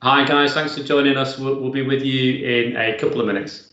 Hi guys, thanks for joining us. We'll be with you in a couple of minutes.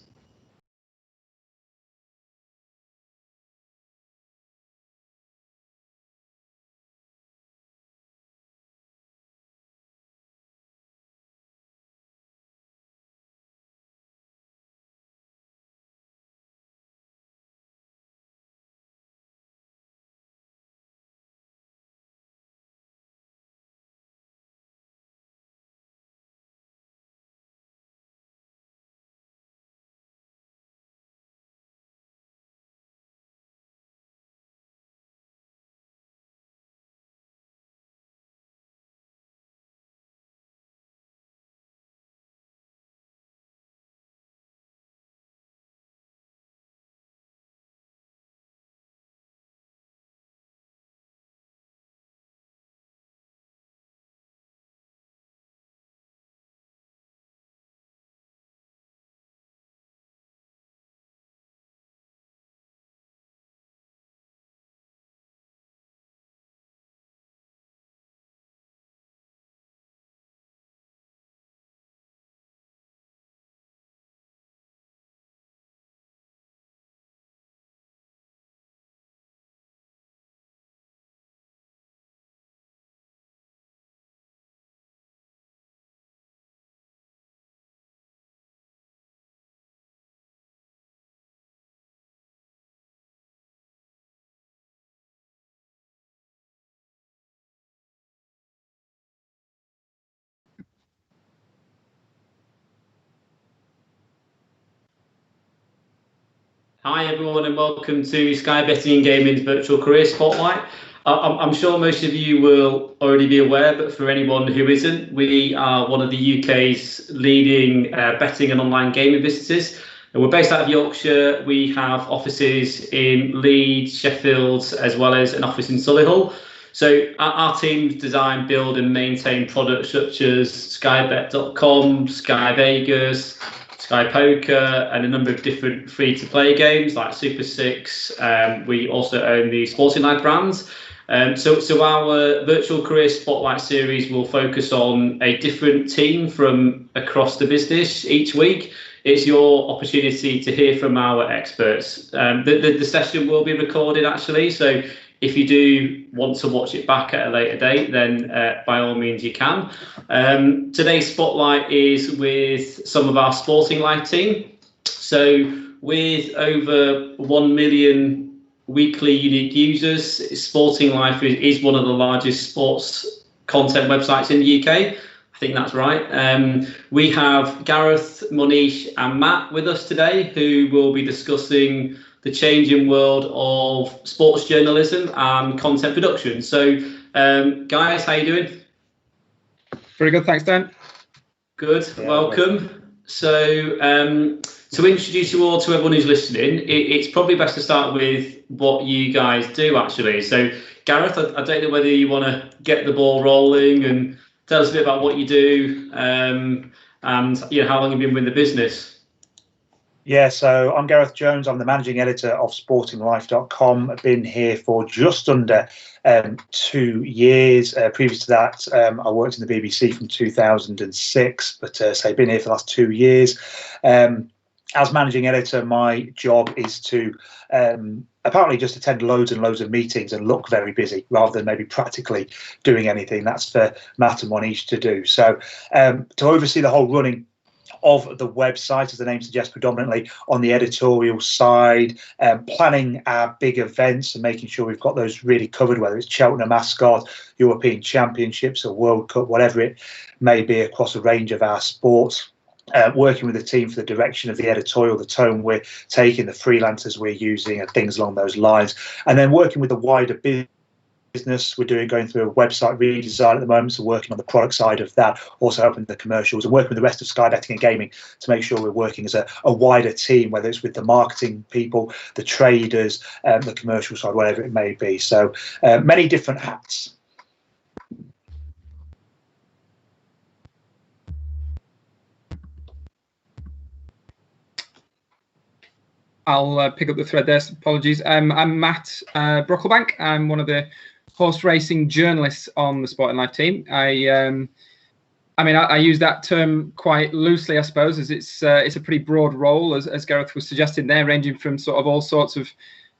Hi everyone and welcome to Sky Betting and Gaming's Virtual Career Spotlight. I'm sure most of you will already be aware, but for anyone who isn't, we are one of the UK's leading betting and online gaming businesses. And we're based out of Yorkshire. We have offices in Leeds, Sheffield, as well as an office in Solihull. So our teams design, build and maintain products such as skybet.com, Sky Vegas, Sky Poker, and a number of different free-to-play games like Super Six. We also own the Sporting Life brands. So our virtual career spotlight series will focus on a different team from across the business each week. It's your opportunity to hear from our experts. The session will be recorded actually, so if you do want to watch it back at a later date, then by all means you can. Today's spotlight is with some of our Sporting Life team. So with over 1 million weekly unique users, Sporting Life is one of the largest sports content websites in the UK. I think that's right. We have Gareth, Monish and Matt with us today, who will be discussing the changing world of sports journalism and content production. So, guys, how you doing? Very good, thanks, Dan. Good, yeah, welcome. So, to introduce you all to everyone who's listening, it's probably best to start with what you guys do, actually. So, Gareth, I don't know whether you want to get the ball rolling and tell us a bit about what you do and how long you've been with the business. Yeah, so I'm Gareth Jones. I'm the managing editor of sportinglife.com. I've been here for just under 2 years. Previous to that, I worked in the BBC from 2006, but I've been here for the last 2 years. As managing editor, my job is to apparently just attend loads and loads of meetings and look very busy rather than maybe practically doing anything. That's for Matt and Monish to do. So to oversee the whole running of the website, as the name suggests, predominantly on the editorial side, planning our big events and making sure we've got those really covered, whether it's Cheltenham Ascot, European Championships or World Cup, whatever it may be across a range of our sports. Working with the team for the direction of the editorial, the tone we're taking, the freelancers we're using and things along those lines. And then working with the wider business, we're going through a website redesign at the moment, so working on the product side of that, also helping the commercials and working with the rest of Sky Betting and Gaming to make sure we're working as a wider team, whether it's with the marketing people, the traders, the commercial side, whatever it may be. So many different hats. I'll pick up the thread there. Apologies. I'm Matt Brocklebank. I'm one of the horse racing journalists on the Sporting Life team. I I mean, I use that term quite loosely, I suppose, as it's a pretty broad role, as Gareth was suggesting there, ranging from sort of all sorts of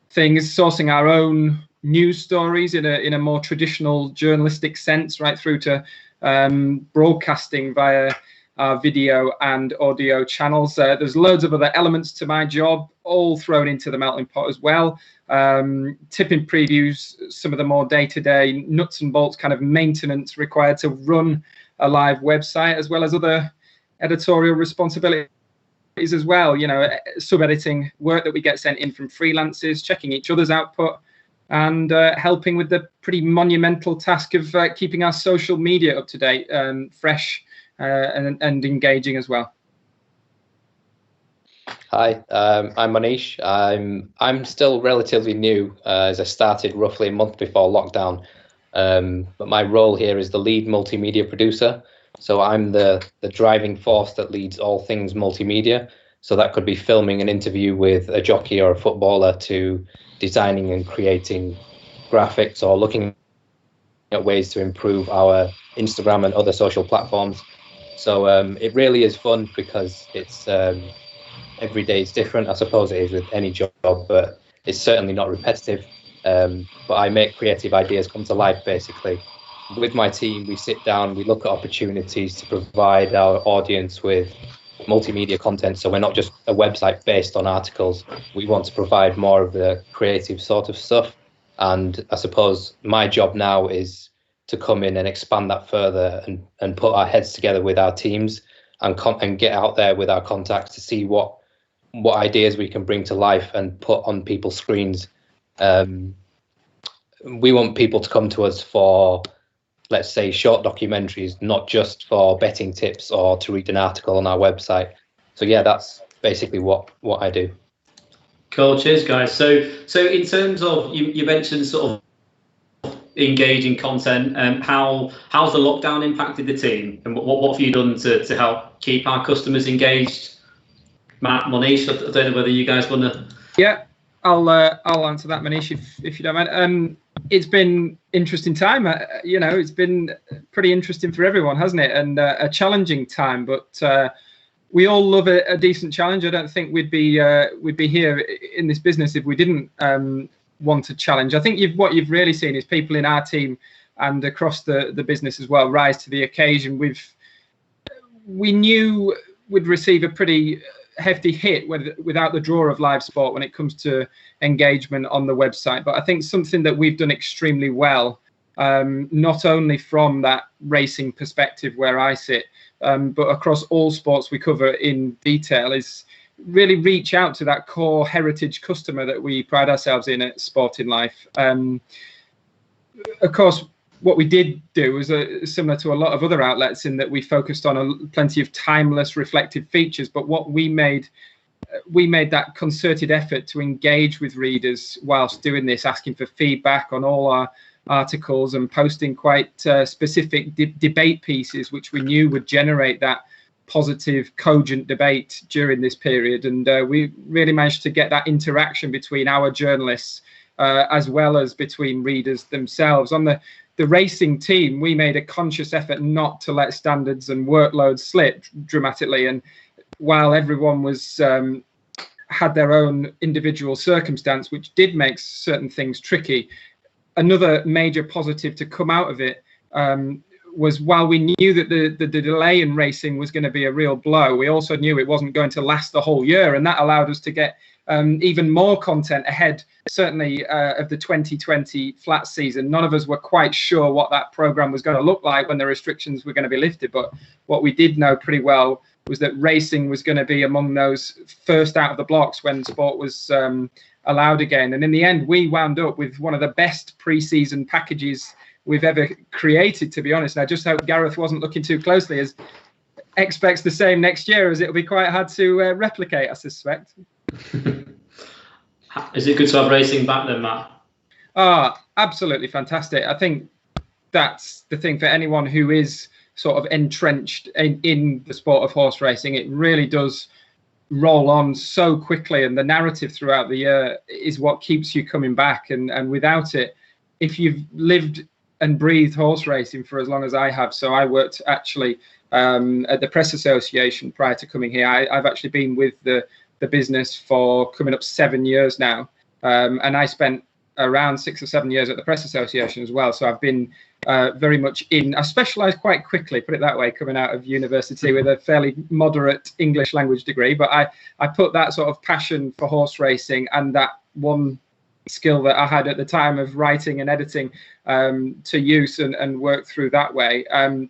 things, sourcing our own news stories in a more traditional journalistic sense, right through to broadcasting via our video and audio channels. There's loads of other elements to my job, all thrown into the melting pot as well. Tipping previews, some of the more day-to-day nuts and bolts kind of maintenance required to run a live website, as well as other editorial responsibilities as well, you know, sub-editing work that we get sent in from freelancers, checking each other's output, and helping with the pretty monumental task of keeping our social media up to date, fresh, and engaging as well. Hi, I'm Manish. I'm still relatively new, as I started roughly a month before lockdown. But my role here is the lead multimedia producer. So I'm the driving force that leads all things multimedia. So that could be filming an interview with a jockey or a footballer, to designing and creating graphics, or looking at ways to improve our Instagram and other social platforms. So it really is fun, because it's every day is different. I suppose it is with any job, but it's certainly not repetitive. But I make creative ideas come to life, basically. With my team, we sit down, we look at opportunities to provide our audience with multimedia content. So we're not just a website based on articles. We want to provide more of the creative sort of stuff. And I suppose my job now is to come in and expand that further, and put our heads together with our teams, and get out there with our contacts to see what ideas we can bring to life and put on people's screens. We want people to come to us for, let's say, short documentaries, not just for betting tips or to read an article on our website. So yeah, that's basically what I do. Cool, cheers guys. So in terms of, you mentioned sort of engaging content, how's the lockdown impacted the team, and what have you done to help keep our customers engaged? Matt, Monish, I don't know whether you guys want to. Yeah, I'll answer that, Manish, if you don't mind. It's been interesting time. You know, it's been pretty interesting for everyone, hasn't it? And a challenging time, but we all love a decent challenge. I don't think we'd be here in this business if we didn't want a challenge. I think what you've really seen is people in our team and across the business as well rise to the occasion. We knew we'd receive a pretty hefty hit without the draw of live sport when it comes to engagement on the website. But I think something that we've done extremely well, not only from that racing perspective where I sit, but across all sports we cover in detail, is really reach out to that core heritage customer that we pride ourselves in at Sporting Life. Of course, what we did do was similar to a lot of other outlets, in that we focused on plenty of timeless, reflective features. But what we made that concerted effort to engage with readers whilst doing this, asking for feedback on all our articles and posting quite specific debate pieces, which we knew would generate that positive, cogent debate during this period. And we really managed to get that interaction between our journalists as well as between readers themselves. On the racing team, we made a conscious effort not to let standards and workloads slip dramatically. And while everyone was had their own individual circumstance, which did make certain things tricky, another major positive to come out of it was, while we knew that the delay in racing was going to be a real blow, we also knew it wasn't going to last the whole year. And that allowed us to get even more content ahead, certainly of the 2020 flat season. None of us were quite sure what that program was going to look like when the restrictions were going to be lifted. But what we did know pretty well was that racing was going to be among those first out of the blocks when sport was allowed again. And in the end, we wound up with one of the best pre-season packages we've ever created, to be honest. And I just hope Gareth wasn't looking too closely, as expects the same next year, as it'll be quite hard to replicate, I suspect. Is it good to have racing back then, Matt? Absolutely fantastic. I think that's the thing for anyone who is sort of entrenched in the sport of horse racing. It really does roll on so quickly, and the narrative throughout the year is what keeps you coming back. And without it, if you've lived and breathed horse racing for as long as I have. So I worked actually at the Press Association prior to coming here. I've actually been with the business for coming up 7 years now, and I spent around 6 or 7 years at the Press Association as well. So I've been very much I specialised quite quickly, put it that way, coming out of university with a fairly moderate English language degree. But I put that sort of passion for horse racing and that one skill that I had at the time of writing and editing to use and work through that way.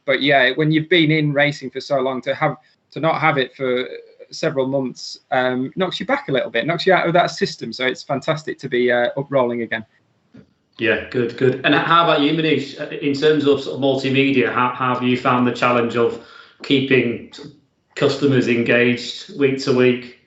But yeah, when you've been in racing for so long, to not have it for several months knocks you back a little bit, knocks you out of that system. So it's fantastic to be up rolling again. Yeah, good. And how about you, Manish? In terms of, sort of multimedia, how have you found the challenge of keeping customers engaged week to week?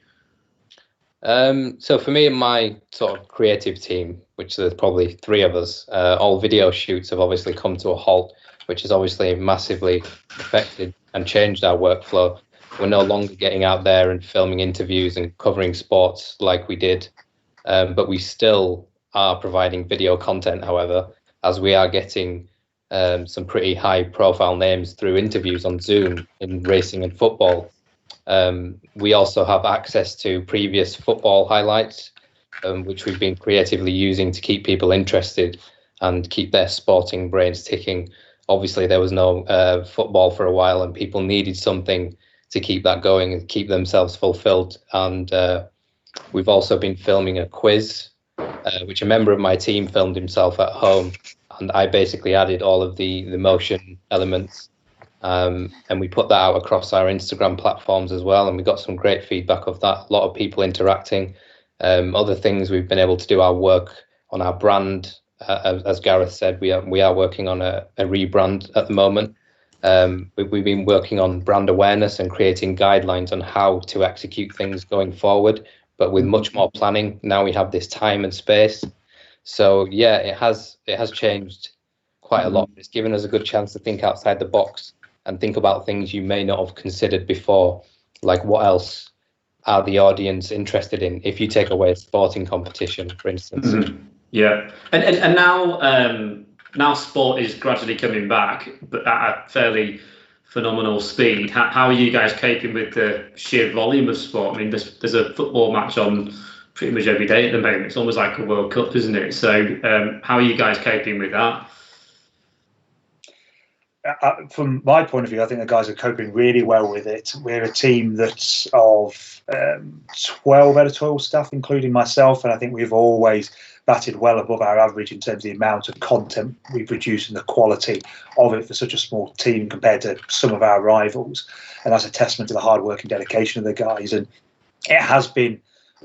So for me and my sort of creative team, which there's probably 3 of us, all video shoots have obviously come to a halt, which has obviously massively affected and changed our workflow. We're no longer getting out there and filming interviews and covering sports like we did, but we still are providing video content, however, as we are getting some pretty high profile names through interviews on Zoom in racing and football. We also have access to previous football highlights, which we've been creatively using to keep people interested and keep their sporting brains ticking. Obviously, there was no football for a while, and people needed something to keep that going and keep themselves fulfilled. And we've also been filming a quiz, which a member of my team filmed himself at home, and I basically added all of the motion elements. And we put that out across our Instagram platforms as well, and we got some great feedback of that. A lot of people interacting. Other things, we've been able to do our work on our brand. As Gareth said, we are working on a rebrand at the moment. We've been working on brand awareness and creating guidelines on how to execute things going forward, but with much more planning. Now we have this time and space. So yeah, it has changed quite a lot. It's given us a good chance to think outside the box and think about things you may not have considered before, like what else are the audience interested in if you take away a sporting competition, for instance. Yeah, and now sport is gradually coming back, but at a fairly phenomenal speed. How are you guys coping with the sheer volume of sport? I mean, there's a football match on pretty much every day at the moment. It's almost like a World Cup, isn't it? So how are you guys coping with that? From my point of view, I think the guys are coping really well with it. We're a team that's of 12 editorial staff, including myself, and I think we've always batted well above our average in terms of the amount of content we produce and the quality of it for such a small team compared to some of our rivals. And that's a testament to the hard work and dedication of the guys. And it has been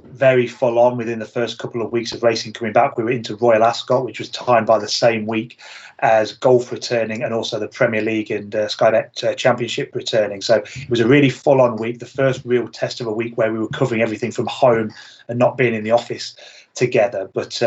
very full on within the first couple of weeks of racing coming back. We were into Royal Ascot, which was timed by the same week as golf returning and also the Premier League and Sky Bet Championship returning. So it was a really full on week, the first real test of a week where we were covering everything from home and not being in the office together. But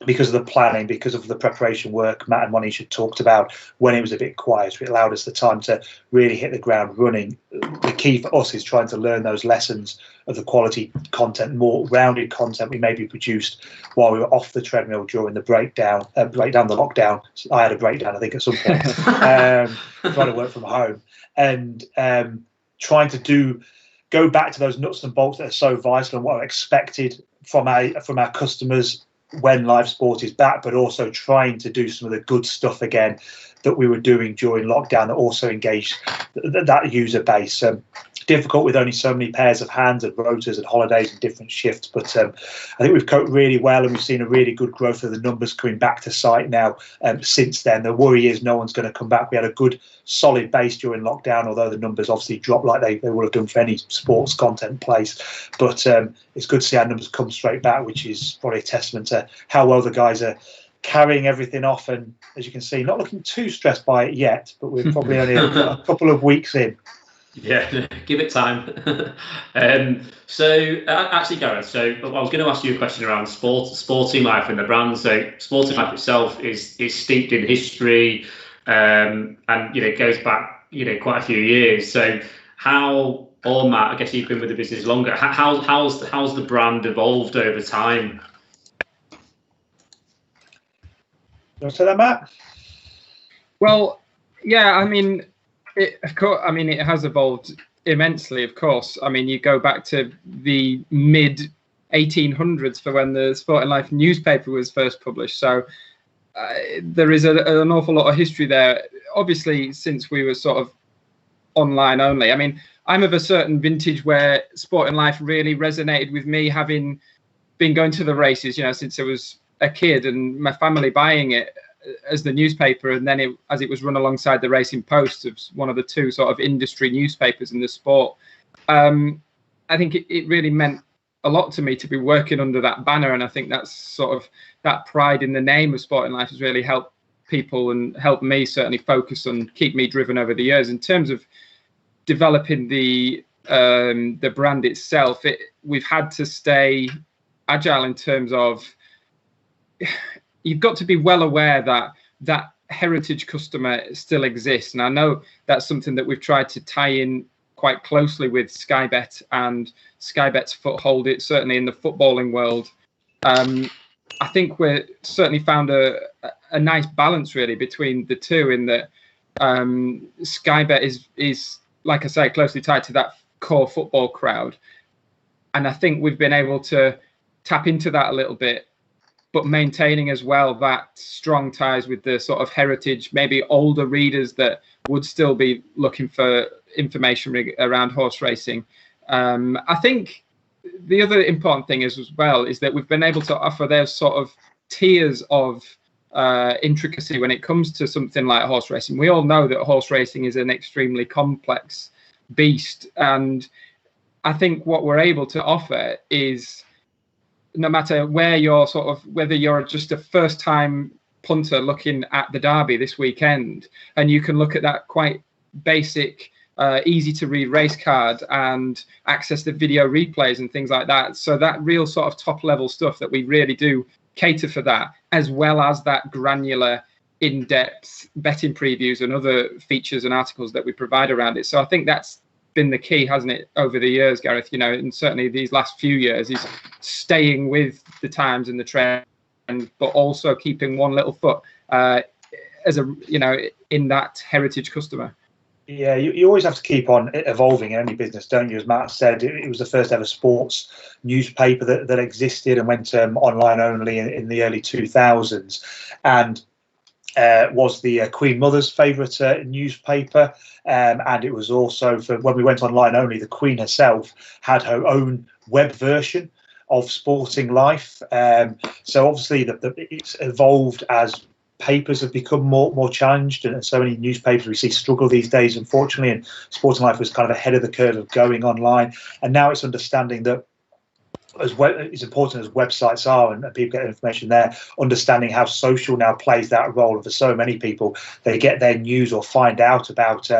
because of the planning, because of the preparation work Matt and Monish had talked about, when it was a bit quiet, it allowed us the time to really hit the ground running. The key for us is trying to learn those lessons of the quality content, more rounded content we maybe produced while we were off the treadmill during the the lockdown. I had a breakdown, I think, at some point, trying to work from home and trying to go back to those nuts and bolts that are so vital and what are expected from our customers when live sport is back, but also trying to do some of the good stuff again that we were doing during lockdown that also engaged that user base. Difficult with only so many pairs of hands and rotors and holidays and different shifts, but I think we've coped really well, and we've seen a really good growth of the numbers coming back to site now since then. The worry is no one's going to come back. We had a good solid base during lockdown, although the numbers obviously dropped like they would have done for any sports content place, but it's good to see our numbers come straight back, which is probably a testament to how well the guys are carrying everything off, and as you can see, not looking too stressed by it yet, but we're probably only a couple of weeks in. Yeah, give it time. So actually, Gareth, so I was going to ask you a question around sporting life and the brand. So sporting life itself is steeped in history, and goes back quite a few years. So how, or Matt, I guess you've been with the business longer. How's the brand evolved over time? You want to say that, Matt? Well, yeah, I mean, of course, I mean, it has evolved immensely, of course. I mean, you go back to the mid 1800s for when the Sport and Life newspaper was first published. So there is an awful lot of history there. Obviously, since we were sort of online only. I mean, I'm of a certain vintage where Sport and Life really resonated with me, having been going to the races, you know, since I was a kid, and my family buying it as the newspaper, and then as it was run alongside the Racing Post, of one of the two sort of industry newspapers in the sport. I think it really meant a lot to me to be working under that banner, and I think that's sort of that pride in the name of Sport and Life has really helped people and helped me certainly focus and keep me driven over the years. In terms of developing the brand itself, we've had to stay agile in terms of you've got to be well aware that heritage customer still exists, and I know that's something that we've tried to tie in quite closely with Sky Bet and Sky Bet's foothold, it certainly in the footballing world. I think we're certainly found a nice balance really between the two, in that Sky Bet is, like I say, closely tied to that core football crowd. And I think we've been able to tap into that a little bit, but maintaining as well that strong ties with the sort of heritage, maybe older readers that would still be looking for information around horse racing. I think the other important thing is as well is that we've been able to offer those sort of tiers of intricacy when it comes to something like horse racing. We all know that horse racing is an extremely complex beast, and I think what we're able to offer is, no matter where you're sort of, whether you're just a first time punter looking at the Derby this weekend, and you can look at that quite basic easy to read race card and access the video replays and things like that. So that real sort of top level stuff that we really do cater for that, as well as that granular in-depth betting previews and other features and articles that we provide around it. So I think that's been the key, hasn't it, over the years, Gareth, you know, and certainly these last few years, is staying with the times and the trend, but also keeping one little foot as a, you know, in that heritage customer. Yeah, you always have to keep on evolving in any business, don't you? As Matt said, it was the first ever sports newspaper that existed and went online only in the early 2000s, and was the Queen Mother's favourite newspaper. And it was also, for when we went online only, the Queen herself had her own web version of Sporting Life. So obviously it's evolved as papers have become more challenged, and so many newspapers we see struggle these days, unfortunately, and Sporting Life was kind of ahead of the curve of going online. And now it's understanding that as important as websites are and people get information there, understanding how social now plays that role. And for so many people, they get their news or find out about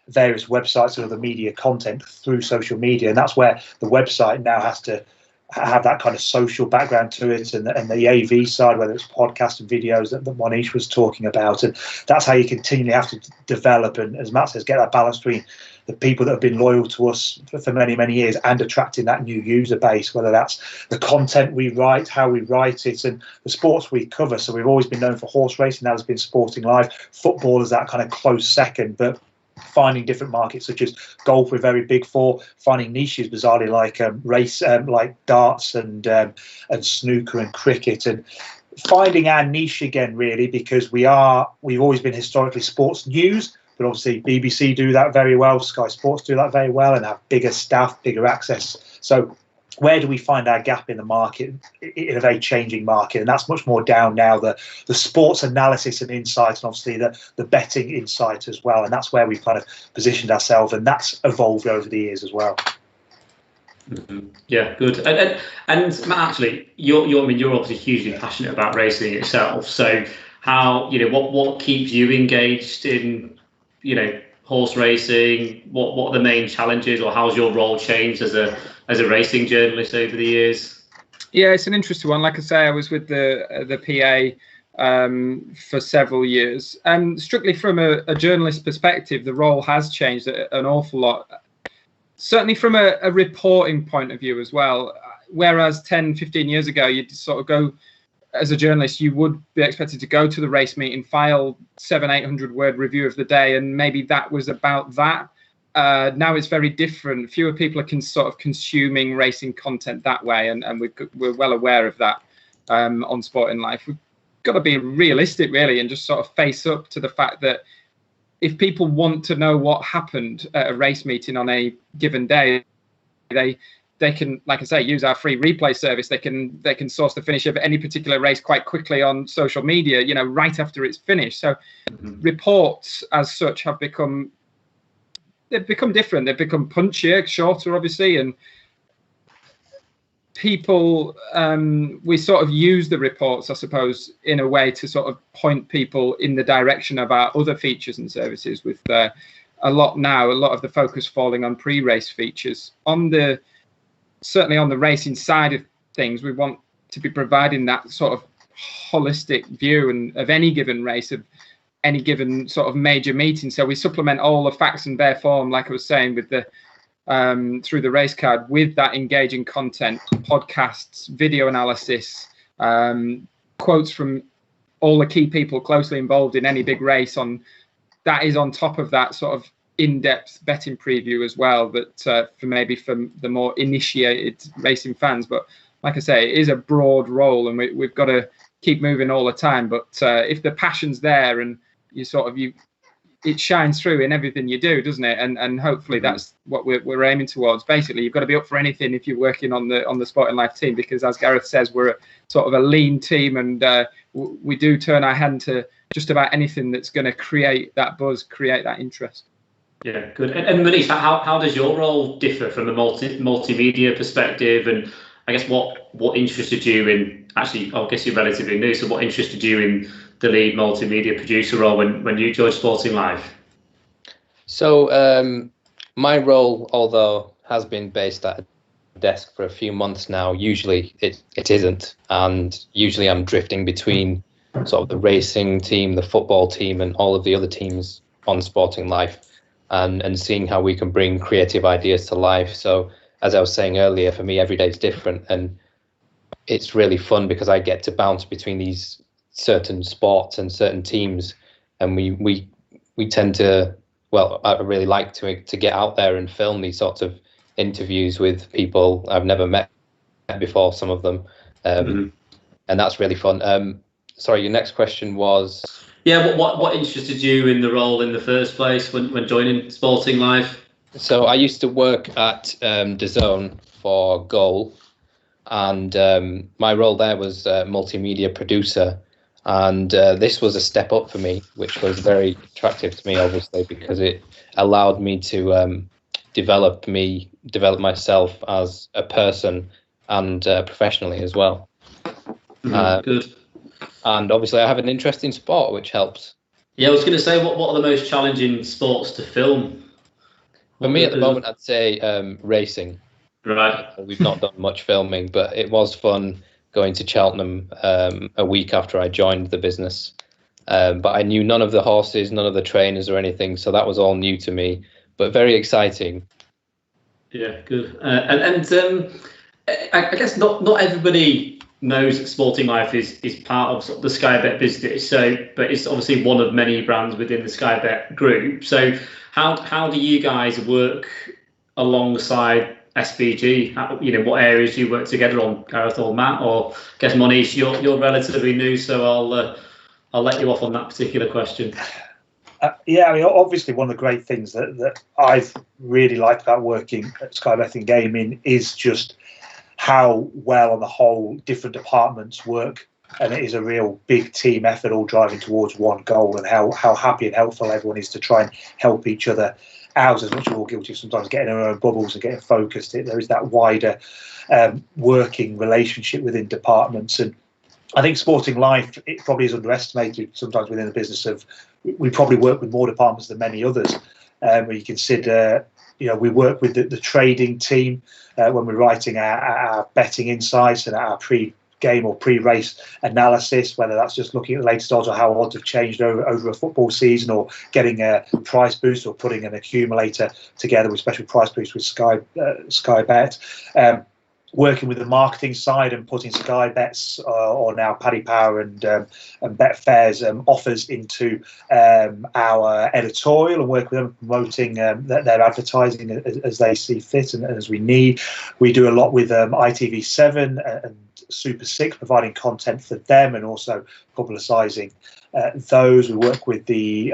various websites and other media content through social media, and that's where the website now has to have that kind of social background to it, and the AV side, whether it's podcasts and videos that Monish was talking about. And that's how you continually have to develop, and as Matt says, get that balance between the people that have been loyal to us for many, many years and attracting that new user base, whether that's the content we write, how we write it, and the sports we cover. So we've always been known for horse racing, now there's been Sporting Life. Football is that kind of close second, but finding different markets such as golf we're very big for, finding niches bizarrely like race, like darts and snooker and cricket, and finding our niche again really, because we've always been historically sports news, but obviously BBC do that very well, Sky Sports do that very well, and have bigger staff, bigger access. So where do we find our gap in the market, in a very changing market? And that's much more down now the sports analysis and insight, and obviously the betting insight as well. And that's where we've kind of positioned ourselves, and that's evolved over the years as well. Mm-hmm. Yeah, good. And Matt, actually, you're obviously hugely passionate about racing itself. So how, you know, what keeps you engaged in, you know, horse racing? What are the main challenges, or how's your role changed as a racing journalist over the years? Yeah, it's an interesting one. Like I say, I was with the PA for several years, and strictly from a journalist perspective, the role has changed an awful lot. Certainly from a reporting point of view as well. Whereas 10, 15 years ago, you'd sort of go as a journalist, you would be expected to go to the race meeting, file 700-800 word review of the day, and maybe that was about that. Now it's very different. Fewer people are sort of consuming racing content that way, and we're well aware of that on Sporting Life. We've got to be realistic, really, and just sort of face up to the fact that if people want to know what happened at a race meeting on a given day, they can, like I say, use our free replay service. They can source the finish of any particular race quite quickly on social media, you know, right after it's finished. So reports as such have become different. They've become punchier, shorter, obviously, and people, we sort of use the reports, I suppose, in a way to sort of point people in the direction of our other features and services, with a lot of the focus falling on pre-race features. Certainly on the racing side of things, we want to be providing that sort of holistic view of any given race, of any given sort of major meeting. So we supplement all the facts and bare form, like I was saying, with the through the race card, with that engaging content, podcasts, video analysis, quotes from all the key people closely involved in any big race. That is on top of that sort of in-depth betting preview as well, that for the more initiated racing fans. But like I say, it is a broad role, and we've got to keep moving all the time. But if the passion's there, and it shines through in everything you do, doesn't it? And hopefully that's what we're aiming towards. Basically, you've got to be up for anything if you're working on the Sporting Life team, because as Gareth says, we're sort of a lean team, and we do turn our hand to just about anything that's going to create that buzz, create that interest. Yeah, good. And Manish, how does your role differ from the multimedia perspective? And I guess what interested you in, actually, I guess you're relatively new, so what interested you in the lead multimedia producer role when you joined Sporting Life? So my role, although has been based at a desk for a few months now, usually it isn't. And usually I'm drifting between sort of the racing team, the football team, and all of the other teams on Sporting Life, and seeing how we can bring creative ideas to life. So as I was saying earlier, for me, every day is different, and it's really fun because I get to bounce between these certain sports and certain teams, and we tend to, well, I really like to get out there and film these sorts of interviews with people I've never met before, some of them, and that's really fun. Sorry, your next question was? Yeah, what interested you in the role in the first place when joining Sporting Life? So I used to work at DAZN for Goal, and my role there was multimedia producer. And this was a step up for me, which was very attractive to me, obviously, because it allowed me to develop myself as a person and professionally as well. Good. And obviously I have an interest in sport, which helps. Yeah, I was going to say, what are the most challenging sports to film? For me at the moment, I'd say racing. Right. We've not done much filming, but it was fun going to Cheltenham a week after I joined the business. But I knew none of the horses, none of the trainers or anything, so that was all new to me, but very exciting. Yeah, good. And I guess not everybody knows that Sporting Life is part of, sort of the Sky Bet business. So, but it's obviously one of many brands within the Sky Bet group. So, how do you guys work alongside SBG? What areas do you work together on, Gareth or Matt? Or I guess Monish, you're relatively new, so I'll let you off on that particular question. Yeah, I mean, obviously one of the great things that I've really liked about working at Sky Betting Gaming is just how well on the whole different departments work, and it is a real big team effort, all driving towards one goal, and how happy and helpful everyone is to try and help each other out, as much as we're all guilty of sometimes getting in our own bubbles and getting focused. There is that wider working relationship within departments, and I think Sporting Life, it probably is underestimated sometimes within the business of, we probably work with more departments than many others. Where you consider, we work with the trading team when we're writing our betting insights and our pre-game or pre-race analysis, whether that's just looking at the latest odds or how odds have changed over a football season, or getting a price boost, or putting an accumulator together with special price boosts with Sky Bet. working with the marketing side and putting Sky Bet's or now Paddy Power and Betfair's offers into our editorial, and work with them promoting their advertising as they see fit and as we need. We do a lot with ITV7 and Super 6, providing content for them and also publicising those. We work with the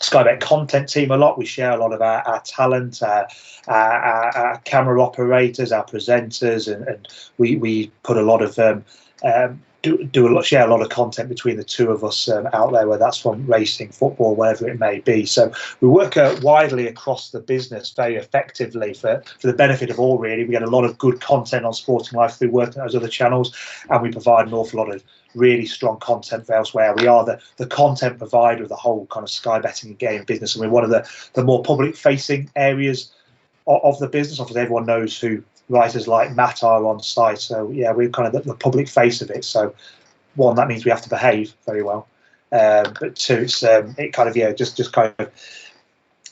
Sky Bet content team a lot. We share a lot of our talent, our camera operators, our presenters, and we put a lot of share a lot of content between the two of us out there, whether that's from racing, football, whatever it may be. So we work widely across the business very effectively for the benefit of all, really. We get a lot of good content on Sporting Life through working those other channels, and we provide an awful lot of really strong content for elsewhere. We are the content provider of the whole kind of Sky Betting and game business, and we're one of the more public-facing areas of the business. Obviously, everyone knows who writers like Matt are on site, so yeah, we're kind of the public face of it. So one, that means we have to behave very well, but two, it kind of just kind of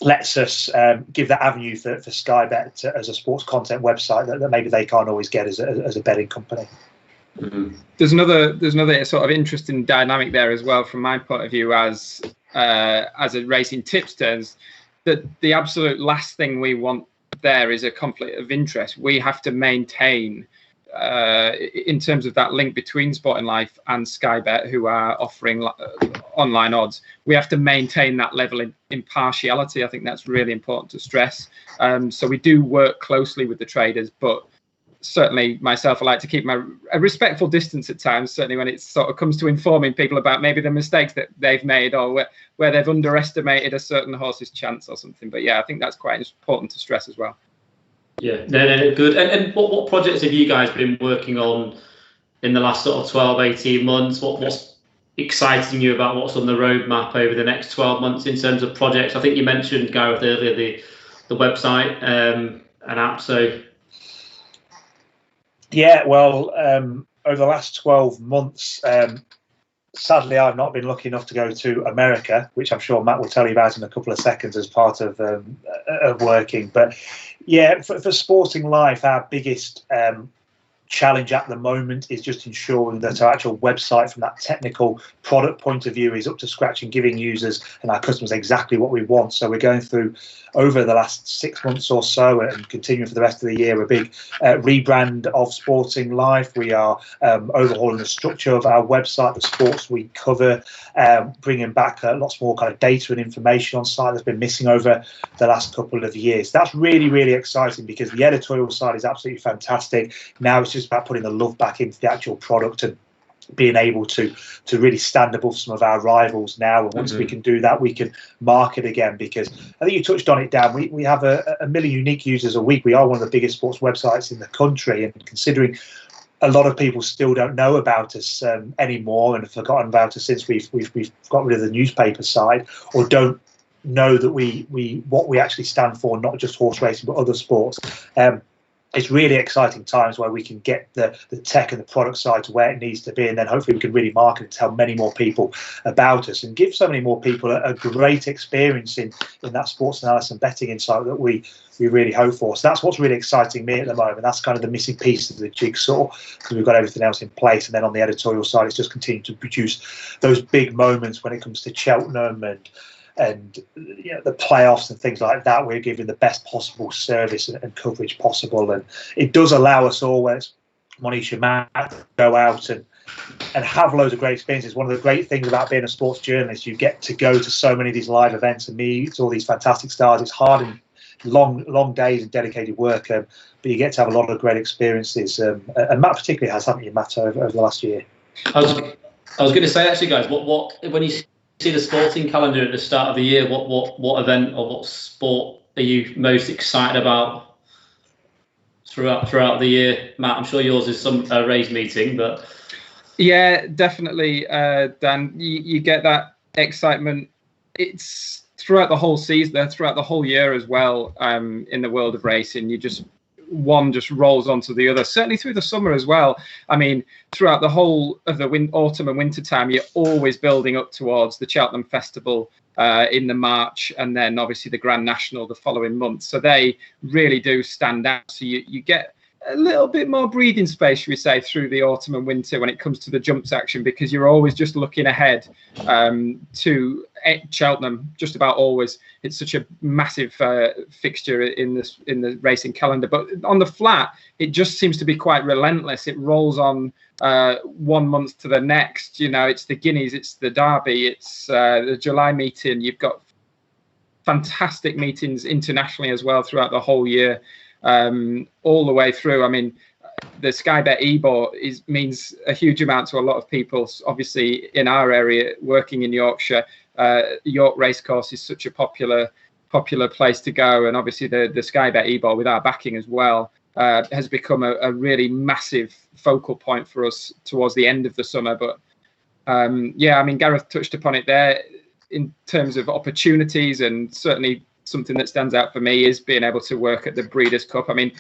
lets us give that avenue for Sky Bet as a sports content website that maybe they can't always get as a betting company. Mm-hmm. There's another sort of interesting dynamic there as well from my point of view as a racing tipster, that the absolute last thing we want there is a conflict of interest. We have to maintain in terms of that link between Sporting Life and Sky Bet, who are offering online odds. We have to maintain that level of impartiality. I think that's really important to stress. So we do work closely with the traders, but certainly myself, I like to keep a respectful distance at times, certainly when it sort of comes to informing people about maybe the mistakes that they've made or where they've underestimated a certain horse's chance or something. But yeah, I think that's quite important to stress as well. Yeah, no, good. And what projects have you guys been working on in the last sort of 12, 18 months? What's exciting you about what's on the roadmap over the next 12 months in terms of projects? I think you mentioned, Gareth, earlier the website and app. So yeah, well, over the last 12 months, sadly, I've not been lucky enough to go to America, which I'm sure Matt will tell you about in a couple of seconds as part of working. But yeah, for Sporting Life, our biggest challenge at the moment is just ensuring that our actual website from that technical product point of view is up to scratch and giving users and our customers exactly what we want. So we're going through, over the last 6 months or so and continuing for the rest of the year, a big rebrand of Sporting Life. We are overhauling the structure of our website, the sports we cover, bringing back lots more kind of data and information on site that's been missing over the last couple of years. That's really, really exciting because the editorial side is absolutely fantastic. Now it's just about putting the love back into the actual product and being able to really stand above some of our rivals now. And once we can do that, we can market again, because I think you touched on it, Dan. We have a million unique users a week. We are one of the biggest sports websites in the country, and considering a lot of people still don't know about us anymore and have forgotten about us since we've got rid of the newspaper side, or don't know that what we actually stand for, not just horse racing but other sports. It's really exciting times where we can get the tech and the product side to where it needs to be, and then hopefully we can really market and tell many more people about us and give so many more people a great experience in that sports analysis and betting insight that we really hope for. So that's what's really exciting me at the moment. That's kind of the missing piece of the jigsaw, because we've got everything else in place. And then on the editorial side, it's just continuing to produce those big moments when it comes to Cheltenham and you know, the playoffs and things like that. We're giving the best possible service and coverage possible, and it does allow us always, Monish and Matt, to go out and have loads of great experiences. One of the great things about being a sports journalist, you get to go to so many of these live events and meet all these fantastic stars. It's hard and long days and dedicated work, but you get to have a lot of great experiences. And Matt particularly has, haven't you, Matt, over the last year? I was going to say, actually, guys, what when you see the sporting calendar at the start of the year, what event or what sport are you most excited about throughout the year? Matt, I'm sure yours is some race meeting, but yeah, definitely, Dan. You get that excitement. It's throughout the whole season, throughout the whole year as well. In the world of racing, one just rolls onto the other, certainly through the summer as well. I mean, throughout the whole of the autumn and winter time, you're always building up towards the Cheltenham Festival in the March, and then obviously the Grand National the following month. So they really do stand out. So you get a little bit more breathing space, should we say, through the autumn and winter when it comes to the jumps action, because you're always just looking ahead to Cheltenham, just about always. It's such a massive fixture in the racing calendar. But on the flat, it just seems to be quite relentless. It rolls on 1 month to the next. You know, it's the Guineas, it's the Derby, it's the July meeting. You've got fantastic meetings internationally as well throughout the whole year. All the way through. I mean, the Sky Bet Ebor means a huge amount to a lot of people. Obviously, in our area, working in Yorkshire, York Racecourse is such a popular place to go, and obviously the Sky Bet Ebor, with our backing as well, has become a really massive focal point for us towards the end of the summer. But yeah, I mean, Gareth touched upon it there in terms of opportunities, and certainly something that stands out for me is being able to work at the Breeders' Cup. I mean,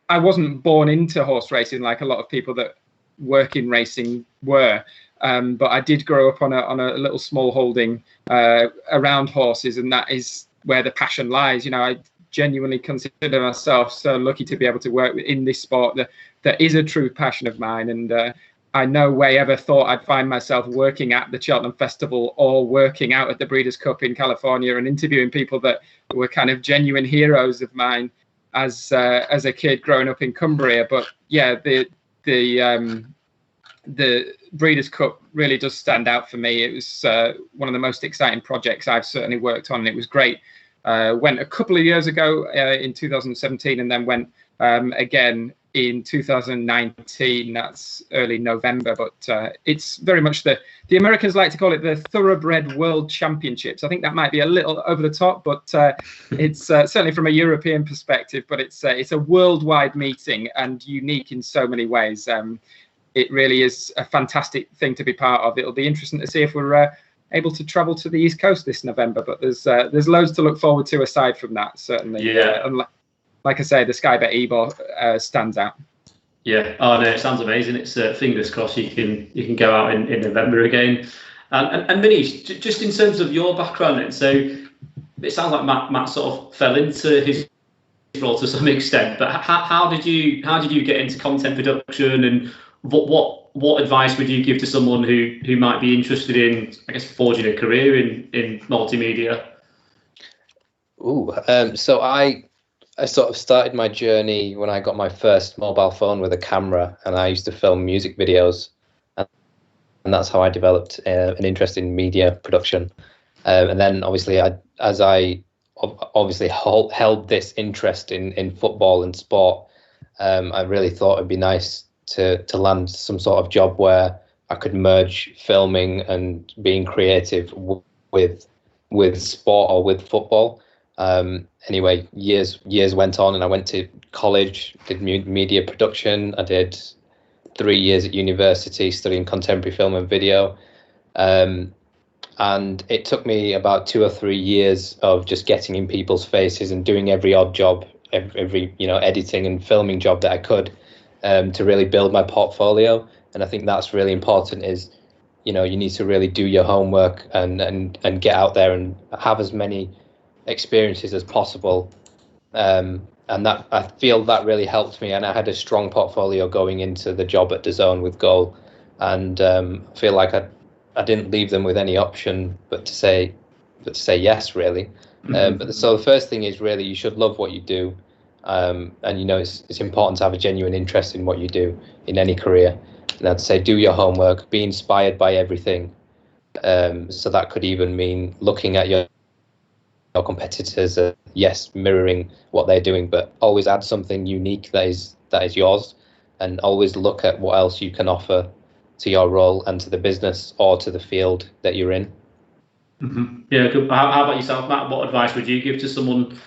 I wasn't born into horse racing like a lot of people that work in racing were, but I did grow up on a little small holding around horses, and that is where the passion lies. You know, I genuinely consider myself so lucky to be able to work in this sport that is a true passion of mine, and I no way ever thought I'd find myself working at the Cheltenham Festival or working out at the Breeders' Cup in California and interviewing people that were kind of genuine heroes of mine as a kid growing up in Cumbria. But yeah, the Breeders' Cup really does stand out for me. It was one of the most exciting projects I've certainly worked on, and it was great. Went a couple of years ago in 2017, and then went again in 2019. That's early November, but it's very much the Americans like to call it the Thoroughbred World Championships. I think that might be a little over the top, but it's certainly from a European perspective, but it's a worldwide meeting and unique in so many ways. It really is a fantastic thing to be part of. It'll be interesting to see if we're able to travel to the East Coast this November, but there's loads to look forward to aside from that, certainly. Yeah. Like I say, the Sky Bet Ebor stands out. Yeah. Oh no, it sounds amazing. It's fingers crossed you can go out in November again. And Manish, just in terms of your background, then, so it sounds like Matt sort of fell into his role to some extent. But how did you get into content production, and what advice would you give to someone who might be interested in, I guess, forging a career in multimedia? So I sort of started my journey when I got my first mobile phone with a camera, and I used to film music videos, and that's how I developed an interest in media production. And then obviously, as I held this interest in football and sport, I really thought it'd be nice to land some sort of job where I could merge filming and being creative with sport or with football. Anyway, years went on, and I went to college, did media production. I did 3 years at university studying contemporary film and video. And it took me about 2 or 3 years of just getting in people's faces and doing every odd job, every editing and filming job that I could, to really build my portfolio. And I think that's really important, is you need to really do your homework and get out there and have as many experiences as possible, and that I feel that really helped me, and I had a strong portfolio going into the job at DAZN with Goal, and I feel like I didn't leave them with any option but to say yes, really. So the first thing is really you should love what you do, and it's important to have a genuine interest in what you do in any career. And I'd say do your homework, be inspired by everything. So that could even mean looking at your competitors, yes, mirroring what they're doing, but always add something unique that is yours, and always look at what else you can offer to your role and to the business or to the field that you're in. Mm-hmm. Yeah, good. How about yourself, Matt? What advice would you give to someone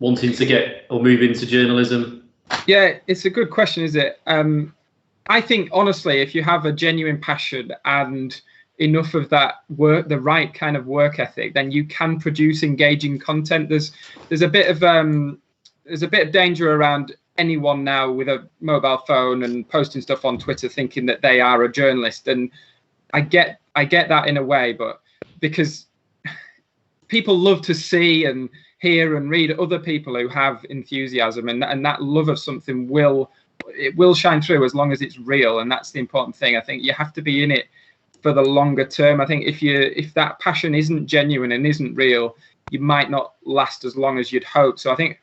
wanting to get or move into journalism? Yeah, it's a good question, is it? I think honestly, if you have a genuine passion and enough of that work, the right kind of work ethic, then you can produce engaging content. There's a bit of danger around anyone now with a mobile phone and posting stuff on Twitter thinking that they are a journalist, and I get that in a way, but because people love to see and hear and read other people who have enthusiasm, and that love of something will it will shine through as long as it's real, and that's the important thing. I think you have to be in it for the longer term. I think if that passion isn't genuine and isn't real, you might not last as long as you'd hope. So I think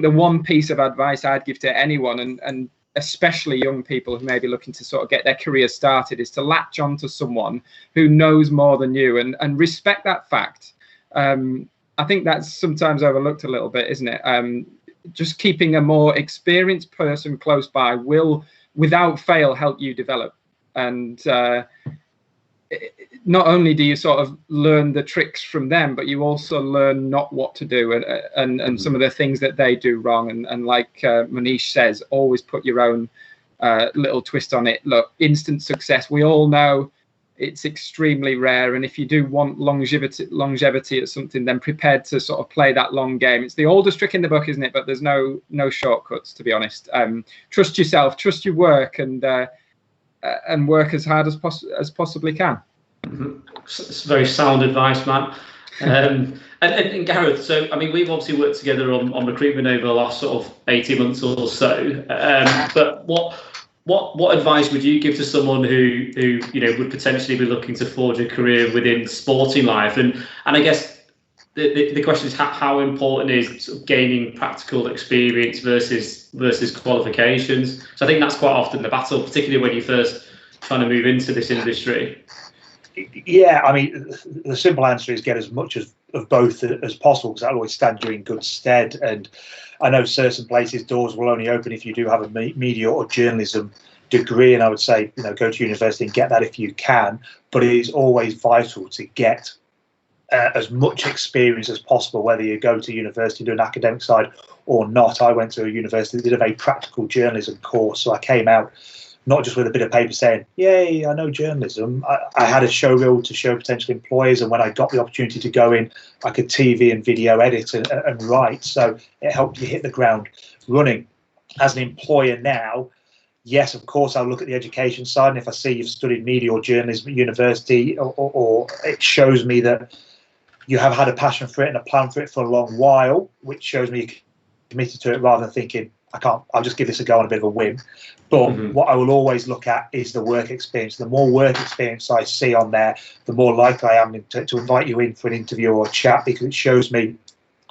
the one piece of advice I'd give to anyone, and especially young people who may be looking to sort of get their career started, is to latch on to someone who knows more than you, and respect that fact. I think that's sometimes overlooked a little bit, isn't it? Just keeping a more experienced person close by will, without fail, help you develop. And not only do you sort of learn the tricks from them, but you also learn not what to do, and some of the things that they do wrong. And like Manish says, always put your own little twist on it. Look, instant success, we all know it's extremely rare. And if you do want longevity at something, then prepared to sort of play that long game. It's the oldest trick in the book, isn't it? But there's no shortcuts, to be honest. Trust yourself, trust your work, and work as hard as possibly can. It's very sound advice, man. And Gareth, so I mean, we've obviously worked together on recruitment over the last sort of 18 months or so. But what advice would you give to someone who would potentially be looking to forge a career within sporting life? And I guess the question is, how important is sort of gaining practical experience versus qualifications? So I think that's quite often the battle, particularly when you're first trying to move into this industry. Yeah, I mean, the simple answer is get as much of both as possible, because that'll always stand you in good stead. And I know certain places doors will only open if you do have a media or journalism degree, and I would say go to university and get that if you can. But it is always vital to get as much experience as possible, whether you go to university, do an academic side or not. I went to a university, did a very practical journalism course, so I came out not just with a bit of paper saying, yay, I know journalism. I had a show reel to show potential employers, and when I got the opportunity to go in, I could TV and video edit and write. So it helped you hit the ground running. As an employer now, yes, of course, I'll look at the education side, and if I see you've studied media or journalism at university, or it shows me that you have had a passion for it and a plan for it for a long while, which shows me you're committed to it, rather than thinking, I'll just give this a go on a bit of a whim. But what I will always look at is the work experience. The more work experience I see on there, the more likely I am to invite you in for an interview or a chat, because it shows me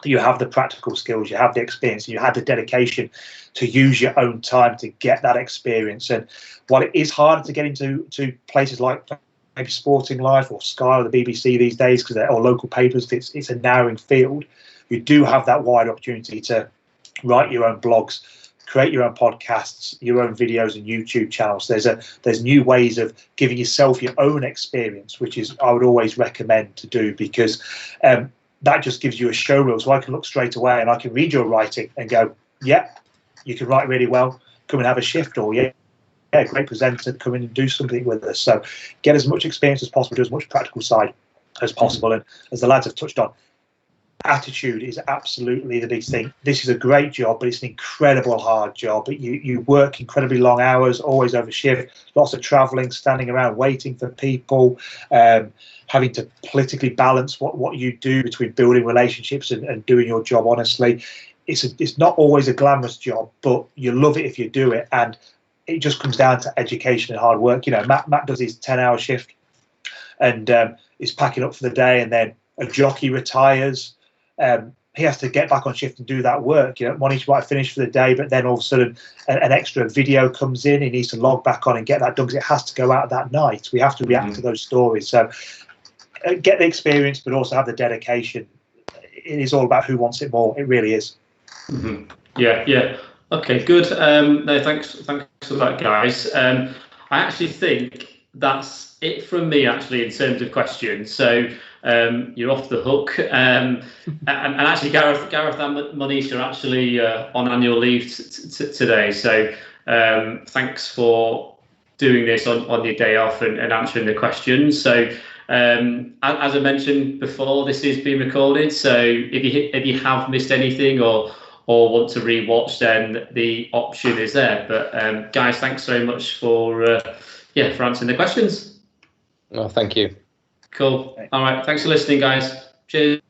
that you have the practical skills, you have the experience, and you had the dedication to use your own time to get that experience. And while it is harder to get into places like maybe Sporting Life or Sky or the BBC these days, because they're all local papers, it's a narrowing field, you do have that wide opportunity to write your own blogs, create your own podcasts, your own videos and YouTube channels. There's new ways of giving yourself your own experience, which is I would always recommend to do, because that just gives you a show reel. So I can look straight away and I can read your writing and go, yeah, you can write really well, come and have a shift, or yeah, great presenter, come in and do something with us. So get as much experience as possible, do as much practical side as possible. And as the lads have touched on, attitude is absolutely the big thing. This is a great job, but it's an incredible hard job. You work incredibly long hours, always over shift, lots of traveling, standing around waiting for people, having to politically balance what you do between building relationships and doing your job honestly. It's not always a glamorous job, but you love it if you do it. And it just comes down to education and hard work. Matt does his 10-hour shift and is packing up for the day, and then a jockey retires. He has to get back on shift and do that work. Monish might finish for the day, but then all of a sudden an extra video comes in. He needs to log back on and get that done, because it has to go out that night. We have to react to those stories. So get the experience, but also have the dedication. It is all about who wants it more. It really is. Yeah. Okay, good. No, thanks for that, guys. I actually think that's it from me, actually, in terms of questions. So you're off the hook. And actually, Gareth and Manish are actually on annual leave today. So thanks for doing this on your day off and answering the questions. So as I mentioned before, this is being recorded. So if you have missed anything or want to rewatch, then the option is there. But guys, thanks very much for answering the questions. No, thank you. Cool. All right. Thanks for listening, guys. Cheers.